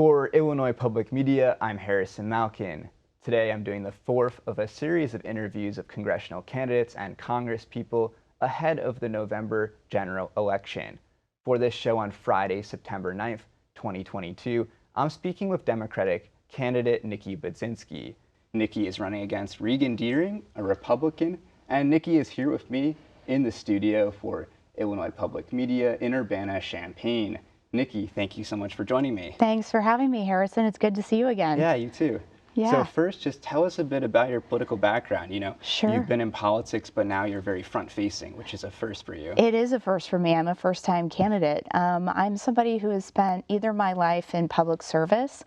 For Illinois Public Media, I'm Harrison Malkin. Today I'm doing the fourth of a series of interviews of congressional candidates and congresspeople ahead of the November general election. For this show on Friday, September 9th, 2022, I'm speaking with Democratic candidate Nikki Budzinski. Nikki is running against Regan Deering, a Republican, and Nikki is here with me in the studio for Illinois Public Media in Urbana-Champaign. Nikki, thank you so much for joining me. Thanks for having me, Harrison. It's good to see you again. Yeah, you too. Yeah. So first, just tell us a bit about your political background. Sure. You've been in politics, but now you're very front-facing, which is a first for you. It is a first for me. I'm a first-time candidate. I'm somebody who has spent either my life in public service,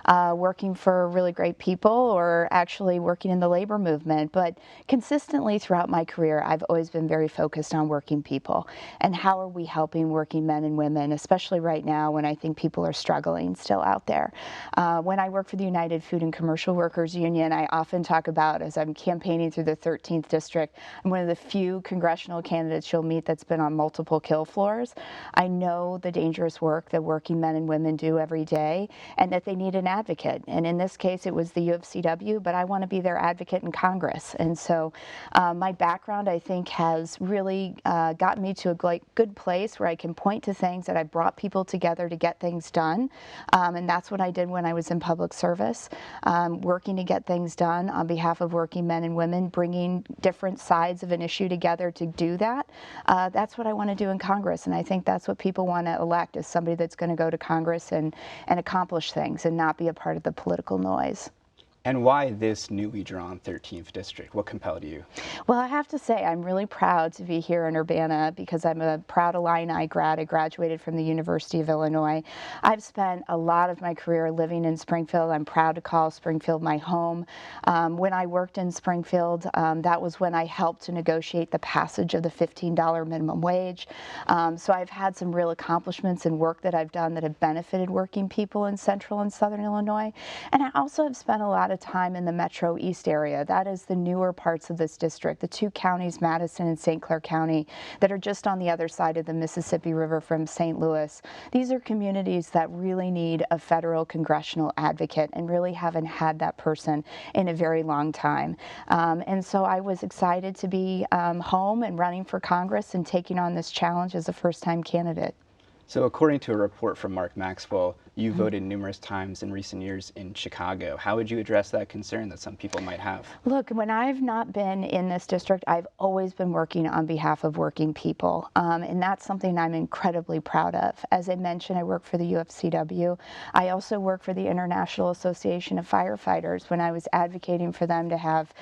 working for really great people, or actually working in the labor movement. But consistently throughout my career, I've always been very focused on working people and how are we helping working men and women, especially right now when I think people are struggling still out there. When I work for the United Food and Commercial Workers Union, I often talk about, as I'm campaigning through the 13th district, I'm one of the few congressional candidates you'll meet that's been on multiple kill floors. I know the dangerous work that working men and women do every day and that they need an advocate. And in this case, it was the UFCW, but I want to be their advocate in Congress. And so my background, I think, has really gotten me to a good place where I can point to things that I brought people together to get things done. And that's what I did when I was in public service. Working to get things done on behalf of working men and women, bringing different sides of an issue together to do that. That's what I want to do in Congress, and I think that's what people want to elect, is somebody that's going to go to Congress and accomplish things and not be a part of the political noise. And why this newly drawn 13th district? What compelled you? Well, I have to say I'm really proud to be here in Urbana because I'm a proud Illini grad. I graduated from the University of Illinois. I've spent a lot of my career living in Springfield. I'm proud to call Springfield my home. When I worked in Springfield, that was when I helped to negotiate the passage of the $15 minimum wage. So I've had some real accomplishments and work that I've done that have benefited working people in Central and Southern Illinois. And I also have spent a lot of time in the Metro East area. That is the newer parts of this district, the two counties, Madison and St. Clair County, that are just on the other side of the Mississippi River from St. Louis. These are communities that really need a federal congressional advocate and really haven't had that person in a very long time. And so I was excited to be home and running for Congress and taking on this challenge as a first-time candidate. So according to a report from Mark Maxwell, you voted numerous times in recent years in Chicago. How would you address that concern that some people might have? Look, when I've not been in this district, I've always been working on behalf of working people, and that's something I'm incredibly proud of. As I mentioned, I work for the UFCW. I also work for the International Association of Firefighters when I was advocating for them to have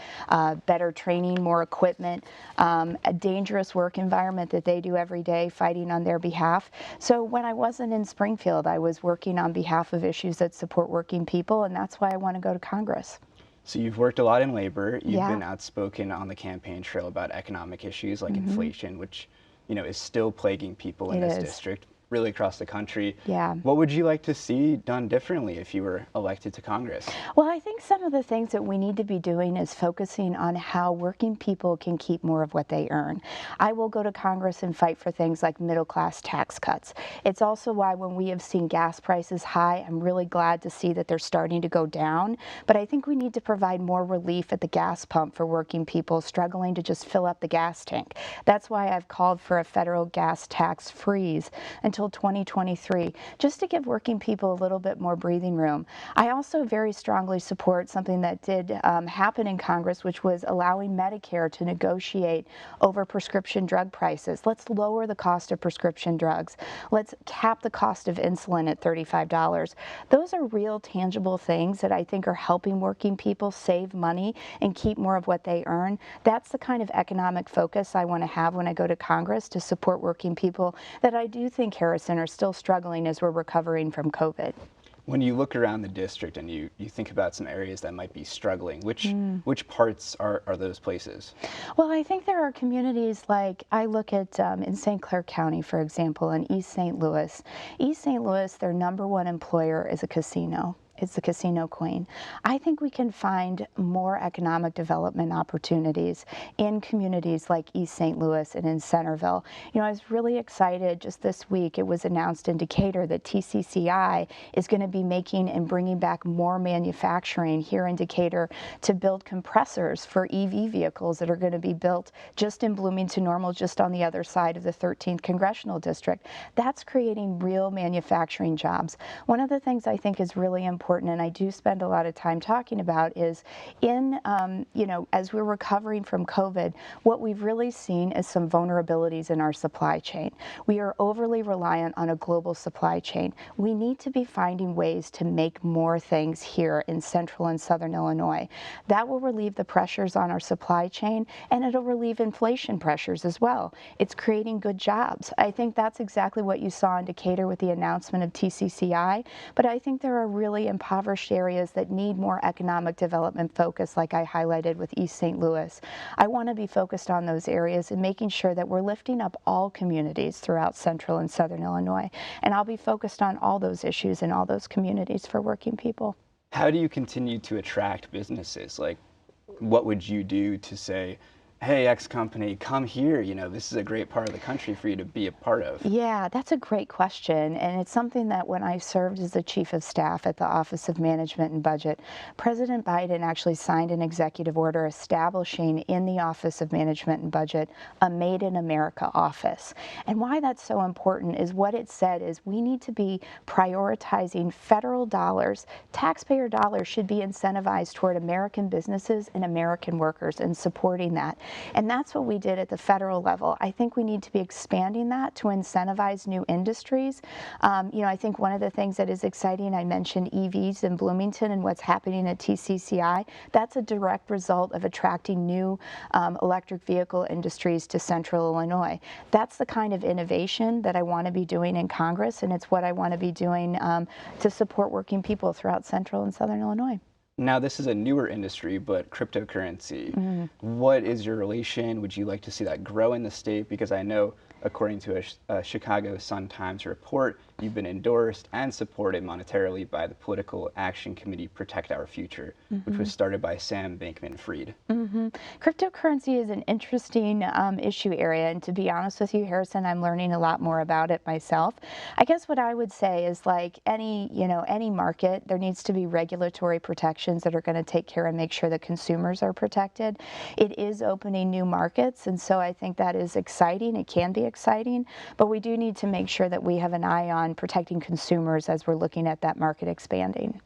better training, more equipment, a dangerous work environment that they do every day fighting on their behalf. So when I wasn't in Springfield, I was working on behalf of issues that support working people, and that's why I want to go to Congress. So you've worked a lot in labor. You've been outspoken on the campaign trail about economic issues like inflation, which is still plaguing people in this district, really across the country. Yeah. What would you like to see done differently if you were elected to Congress? Well, I think some of the things that we need to be doing is focusing on how working people can keep more of what they earn. I will go to Congress and fight for things like middle-class tax cuts. It's also why when we have seen gas prices high, I'm really glad to see that they're starting to go down. But I think we need to provide more relief at the gas pump for working people struggling to just fill up the gas tank. That's why I've called for a federal gas tax freeze until 2023, just to give working people a little bit more breathing room. I also very strongly support something that did happen in Congress, which was allowing Medicare to negotiate over prescription drug prices. Let's lower the cost of prescription drugs. Let's cap the cost of insulin at $35. Those are real tangible things that I think are helping working people save money and keep more of what they earn. That's the kind of economic focus I want to have when I go to Congress to support working people that I do think, Harrison, are still struggling as we're recovering from COVID. When you look around the district and you think about some areas that might be struggling, which parts are those places? Well, I think there are communities like, I look at in St. Clair County, for example, in East St. Louis. East St. Louis, their #1 employer is a casino. is the casino queen. I think we can find more economic development opportunities in communities like East St. Louis and in Centerville. You know, I was really excited just this week. It was announced in Decatur that TCCI is going to be making and bringing back more manufacturing here in Decatur to build compressors for EV vehicles that are going to be built just in Bloomington Normal, just on the other side of the 13th Congressional District. That's creating real manufacturing jobs. One of the things I think is really important, and I do spend a lot of time talking about, is in, you know, as we're recovering from COVID, what we've really seen is some vulnerabilities in our supply chain. We are overly reliant on a global supply chain. We need to be finding ways to make more things here in central and southern Illinois. That will relieve the pressures on our supply chain, and it'll relieve inflation pressures as well. It's creating good jobs. I think that's exactly what you saw in Decatur with the announcement of TCCI, but I think there are really impoverished areas that need more economic development focus, like I highlighted with East St. Louis. I want to be focused on those areas and making sure that we're lifting up all communities throughout central and southern Illinois, and I'll be focused on all those issues in all those communities for working people. How do you continue to attract businesses? Like, what would you do to say, hey, X company, come here, you know, this is a great part of the country for you to be a part of? Yeah, that's a great question. And it's something that when I served as the Chief of Staff at the Office of Management and Budget, President Biden actually signed an executive order establishing in the Office of Management and Budget a Made in America office. And why that's so important is what it said is we need to be prioritizing federal dollars. Taxpayer dollars should be incentivized toward American businesses and American workers and supporting that. And that's what we did at the federal level. I think we need to be expanding that to incentivize new industries. You know, I think one of the things that is exciting, I mentioned EVs in Bloomington and what's happening at TCCI. That's a direct result of attracting new electric vehicle industries to central Illinois. That's the kind of innovation that I want to be doing in Congress, and it's what I want to be doing to support working people throughout central and southern Illinois. Now, this is a newer industry, but cryptocurrency, what is your relation? Would you like to see that grow in the state? Because I know, according to a Chicago Sun-Times report, you've been endorsed and supported monetarily by the Political Action Committee Protect Our Future, which was started by Sam Bankman-Fried. Cryptocurrency is an interesting issue area, and to be honest with you, Harrison, I'm learning a lot more about it myself. I guess what I would say is, like any, you know, any market, there needs to be regulatory protections that are going to take care and make sure that consumers are protected. It is opening new markets, and so I think that is exciting. It can be exciting, but we do need to make sure that we have an eye on protecting consumers as we're looking at that market expanding.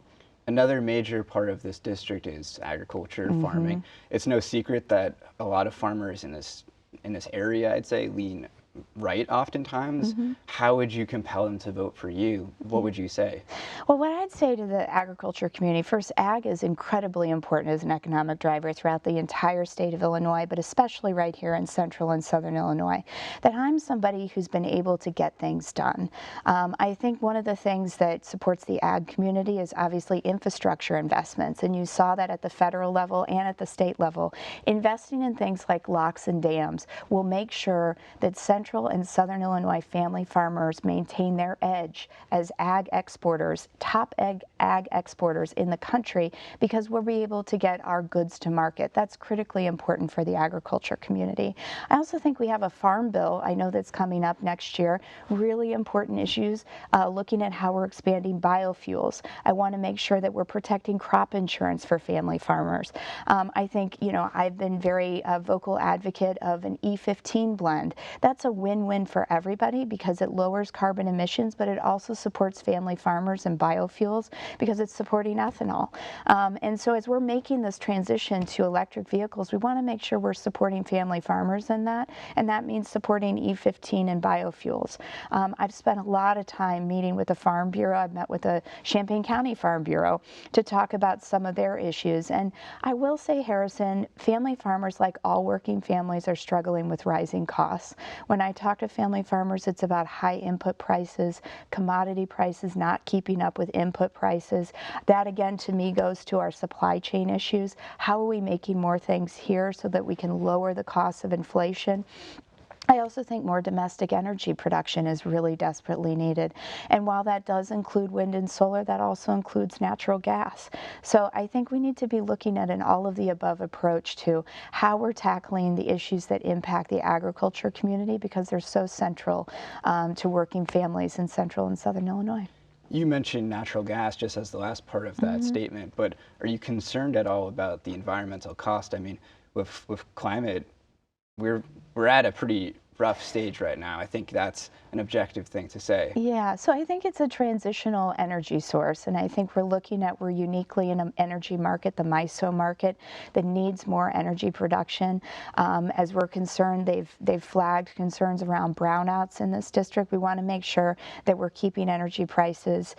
Another major part of this district is agriculture, farming. It's no secret that a lot of farmers in this area, I'd say, lean right oftentimes. How would you compel them to vote for you? What would you say? Well, what I'd say to the agriculture community, first, ag is incredibly important as an economic driver throughout the entire state of Illinois, but especially right here in central and southern Illinois, that I'm somebody who's been able to get things done. I think one of the things that supports the ag community is obviously infrastructure investments, and you saw that at the federal level and at the state level. Investing in things like locks and dams will make sure that central and southern Illinois family farmers maintain their edge as ag exporters, top ag exporters in the country, because we'll be able to get our goods to market. That's critically important for the agriculture community. I also think we have a farm bill, I know that's coming up next year, really important issues, looking at how we're expanding biofuels. I want to make sure that we're protecting crop insurance for family farmers. I think, you know, I've been very vocal advocate of an E15 blend. That's a win-win for everybody because it lowers carbon emissions, but it also supports family farmers and biofuels because it's supporting ethanol. And so as we're making this transition to electric vehicles, we want to make sure we're supporting family farmers in that, and that means supporting E15 and biofuels. I've spent a lot of time meeting with the Farm Bureau. I've met with the Champaign County Farm Bureau to talk about some of their issues. And I will say, Harrison, family farmers, like all working families, are struggling with rising costs. When I talk to family farmers, it's about high input prices, commodity prices not keeping up with input prices. That, again, to me, goes to our supply chain issues. How are we making more things here so that we can lower the costs of inflation? I also think more domestic energy production is really desperately needed. And while that does include wind and solar, that also includes natural gas. So I think we need to be looking at an all of the above approach to how we're tackling the issues that impact the agriculture community, because they're so central to working families in central and southern Illinois. You mentioned natural gas just as the last part of that statement, but are you concerned at all about the environmental cost? I mean, with climate, we're at a pretty rough stage right now. I think that's an objective thing to say. Yeah, so I think it's a transitional energy source, and I think we're uniquely in an energy market, the MISO market, that needs more energy production. As we're concerned, they've flagged concerns around brownouts in this district. We want to make sure that we're keeping energy prices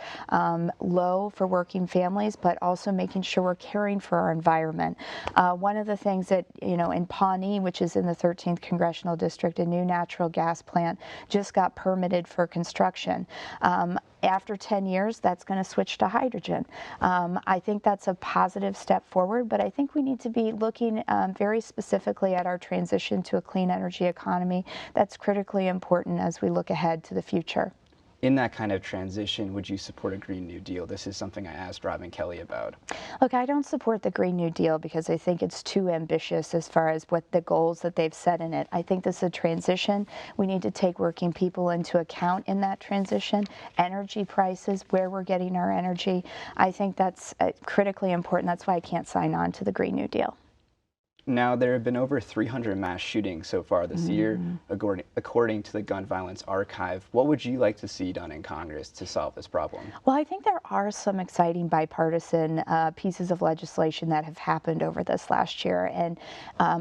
low for working families, but also making sure we're caring for our environment. One of the things that, in Pawnee, which is in the 13th Congressional District, a new natural gas plant just got permitted for construction. After 10 years, that's going to switch to hydrogen. I think that's a positive step forward, but I think we need to be looking very specifically at our transition to a clean energy economy. That's critically important as we look ahead to the future. In that kind of transition, would you support a Green New Deal? This is something I asked Robin Kelly about. Look, I don't support the Green New Deal because I think it's too ambitious as far as what the goals that they've set in it. I think this is a transition. We need to take working people into account in that transition. Energy prices, where we're getting our energy. I think that's critically important. That's why I can't sign on to the Green New Deal. Now, there have been over 300 mass shootings so far this year, according to the Gun Violence Archive. What would you like to see done in Congress to solve this problem? Well, I think there are some exciting bipartisan pieces of legislation that have happened over this last year, and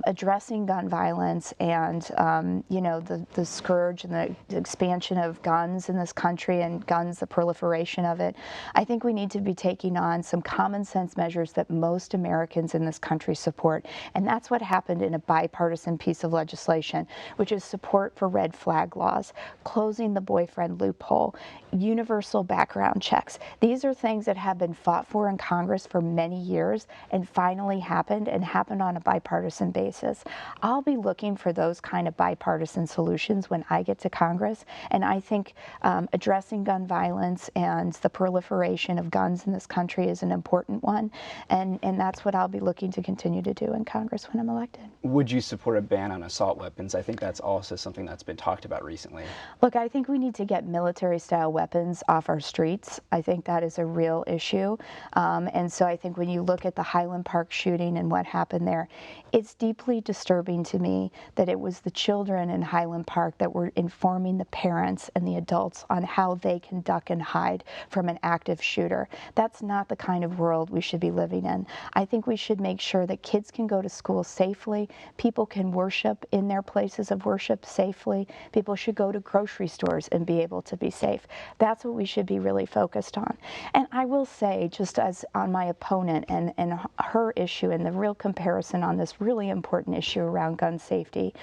addressing gun violence and the scourge and the expansion of guns in this country and guns, the proliferation of it. I think we need to be taking on some common sense measures that most Americans in this country support, and that's what happened in a bipartisan piece of legislation, which is support for red flag laws, closing the boyfriend loophole, universal background checks. These are things that have been fought for in Congress for many years and finally happened, and happened on a bipartisan basis. I'll be looking for those kind of bipartisan solutions when I get to Congress, and I think addressing gun violence and the proliferation of guns in this country is an important one, and that's what I'll be looking to continue to do in Congress when I'm elected. Would you support a ban on assault weapons? I think that's also something that's been talked about recently. Look, I think we need to get military-style weapons off our streets. I think that is a real issue. And so I think when you look at the Highland Park shooting and what happened there, it's deeply disturbing to me that it was the children in Highland Park that were informing the parents and the adults on how they can duck and hide from an active shooter. That's not the kind of world we should be living in. I think we should make sure that kids can go to school safely, people can worship in their places of worship safely, people should go to grocery stores and be able to be safe. That's what we should be really focused on. And I will say, just as on my opponent and her issue and the real comparison on this really important issue around gun safety,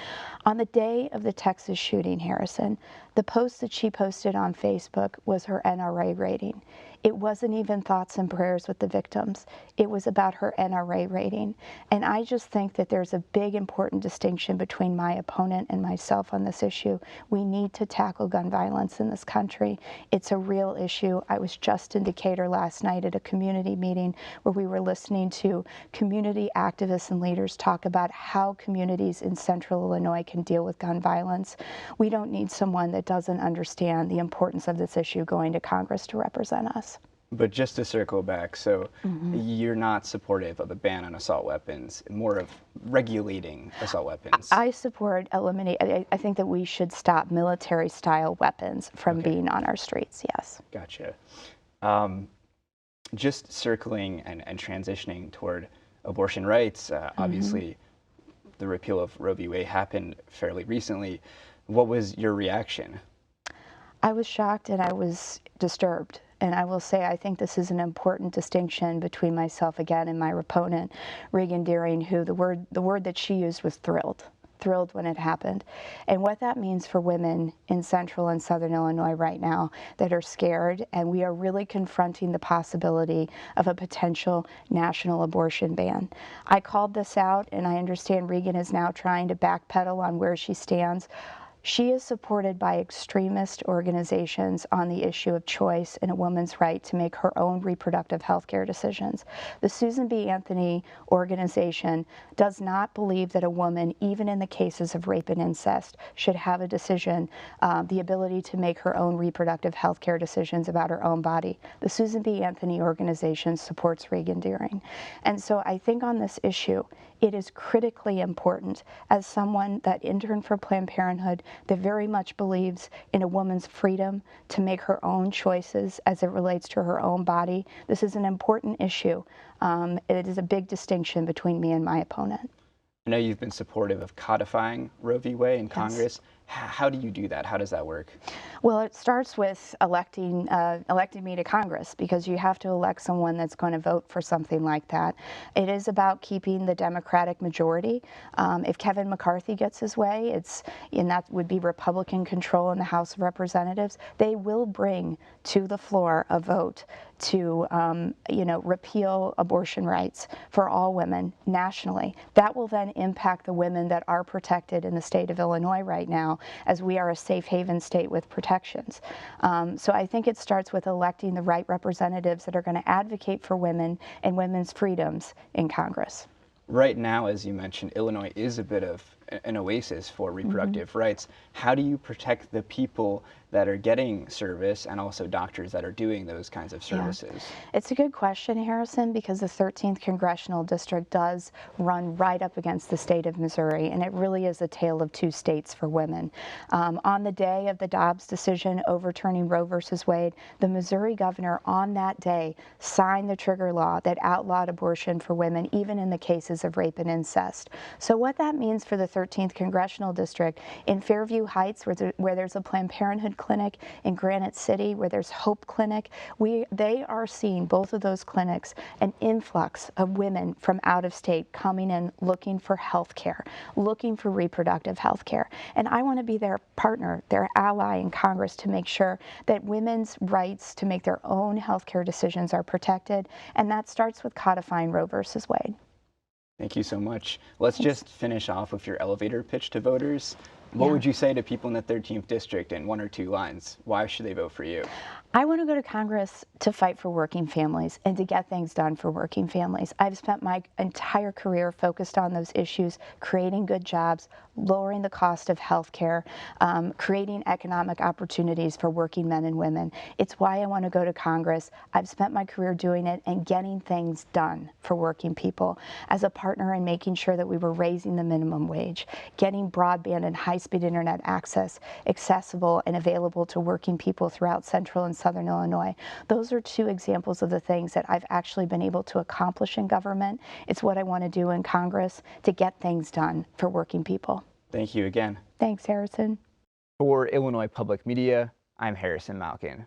on the day of the Texas shooting, Harrison, the post that she posted on Facebook was her NRA rating. It wasn't even thoughts and prayers with the victims. It was about her NRA rating. And I just think that there's a big important distinction between my opponent and myself on this issue. We need to tackle gun violence in this country. It's a real issue. I was just in Decatur last night at a community meeting where we were listening to community activists and leaders talk about how communities in central Illinois can deal with gun violence. We don't need someone that doesn't understand the importance of this issue going to Congress to represent us. But just to circle back, so you're not supportive of a ban on assault weapons, more of regulating assault weapons? I support eliminating. I think that we should stop military-style weapons from being on our streets, yes. Gotcha. Just circling and transitioning toward abortion rights, obviously the repeal of Roe v. Wade happened fairly recently. What was your reaction? I was shocked and I was disturbed. And I will say, I think this is an important distinction between myself again and my opponent, Regan Deering, who the word that she used was thrilled when it happened. And what that means for women in central and southern Illinois right now that are scared, and we are really confronting the possibility of a potential national abortion ban. I called this out, and I understand Regan is now trying to backpedal on where she stands. She is supported by extremist organizations on the issue of choice and a woman's right to make her own reproductive health care decisions. The Susan B. Anthony organization does not believe that a woman, even in the cases of rape and incest, should have a decision, the ability to make her own reproductive health care decisions about her own body. The Susan B. Anthony organization supports Reagan Deering. And so I think on this issue, it is critically important, as someone that interned for Planned Parenthood that very much believes in a woman's freedom to make her own choices as it relates to her own body. This is an important issue. It is a big distinction between me and my opponent. I know you've been supportive of codifying Roe v. Wade in Yes. Congress. How do you do that? How does that work? Well, it starts with electing me to Congress, because you have to elect someone that's going to vote for something like that. It is about keeping the Democratic majority. If Kevin McCarthy gets his way, and that would be Republican control in the House of Representatives, they will bring to the floor a vote to repeal abortion rights for all women nationally. That will then impact the women that are protected in the state of Illinois right now, as we are a safe haven state with protections. So I think it starts with electing the right representatives that are going to advocate for women and women's freedoms in Congress. Right now, as you mentioned, Illinois is a bit of an oasis for reproductive rights. How do you protect the people that are getting service and also doctors that are doing those kinds of services? Yeah. It's a good question, Harrison, because the 13th Congressional District does run right up against the state of Missouri, and it really is a tale of two states for women. On the day of the Dobbs decision overturning Roe versus Wade, the Missouri governor on that day signed the trigger law that outlawed abortion for women, even in the cases of rape and incest. So what that means for the 13th Congressional District, in Fairview Heights, where there's a Planned Parenthood clinic, in Granite City, where there's Hope Clinic, they are seeing, both of those clinics, an influx of women from out of state coming in looking for health care, looking for reproductive health care. And I want to be their partner, their ally in Congress, to make sure that women's rights to make their own health care decisions are protected. And that starts with codifying Roe versus Wade. Thank you so much. Let's just finish off with your elevator pitch to voters. What would you say to people in the 13th District in 1 or 2 lines? Why should they vote for you? I want to go to Congress to fight for working families and to get things done for working families. I've spent my entire career focused on those issues, creating good jobs, lowering the cost of health care, creating economic opportunities for working men and women. It's why I want to go to Congress. I've spent my career doing it and getting things done for working people. As a partner in making sure that we were raising the minimum wage, getting broadband and high-speed internet access accessible and available to working people throughout Central and Southern Illinois. Those are 2 examples of the things that I've actually been able to accomplish in government. It's what I want to do in Congress to get things done for working people. Thank you again. Thanks, Harrison. For Illinois Public Media, I'm Harrison Malkin.